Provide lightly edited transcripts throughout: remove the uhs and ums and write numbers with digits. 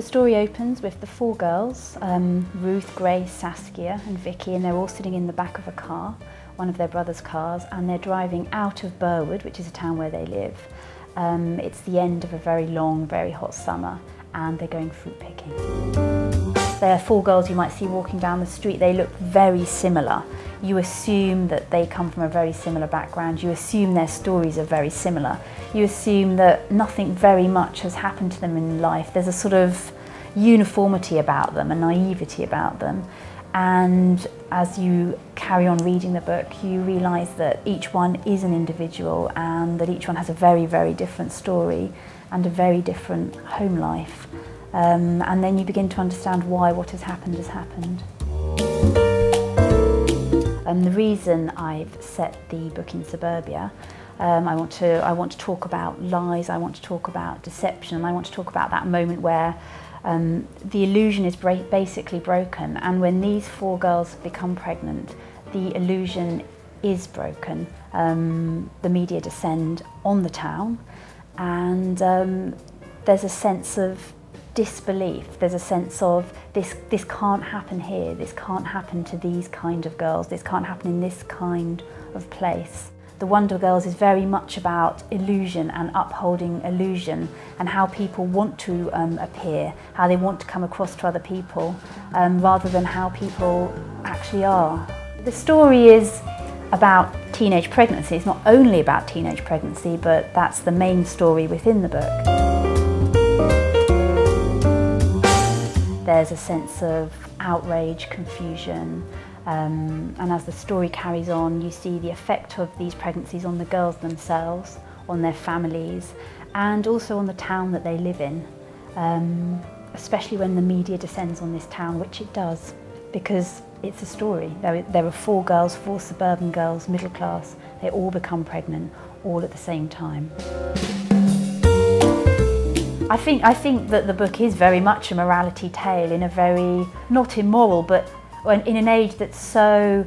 The story opens with the four girls, Ruth, Grace, Saskia and Vicky, and they're all sitting in the back of a car, one of their brother's cars, and they're driving out of Burwood, which is a town where they live. It's the end of a very long, very hot summer, and they're going fruit picking. There are four girls you might see walking down the street. They look very similar. You assume that they come from a very similar background. You assume their stories are very similar. You assume that nothing very much has happened to them in life. There's a sort of uniformity about them, a naivety about them. And as you carry on reading the book, you realise that each one is an individual and that each one has a very, very different story and a very different home life. And then you begin to understand why what has happened has happened. The reason I've set the book in suburbia, I want to talk about lies, I want to talk about deception, and I want to talk about that moment where the illusion is basically broken, and when these four girls become pregnant, the illusion is broken. The media descend on the town, and there's a sense of disbelief. There's a sense of this can't happen here, this can't happen to these kind of girls, this can't happen in this kind of place. The Wonder Girls is very much about illusion and upholding illusion and how people want to appear, how they want to come across to other people, rather than how people actually are. The story is about teenage pregnancy. It's not only about teenage pregnancy, but that's the main story within the book. There's a sense of outrage, confusion, and as the story carries on, you see the effect of these pregnancies on the girls themselves, on their families, and also on the town that they live in, especially when the media descends on this town, which it does, because it's a story. There are four girls, four suburban girls, middle class, they all become pregnant, all at the same time. I think that the book is very much a morality tale in a very, not immoral, but in an age that's so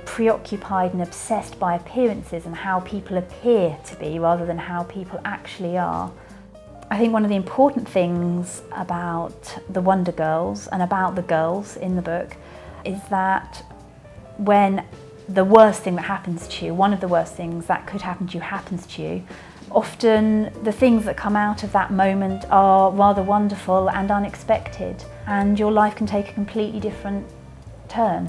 preoccupied and obsessed by appearances and how people appear to be rather than how people actually are. I think one of the important things about the Wonder Girls and about the girls in the book is that when the worst thing that happens to you, one of the worst things that could happen to you happens to you, often the things that come out of that moment are rather wonderful and unexpected, and your life can take a completely different turn.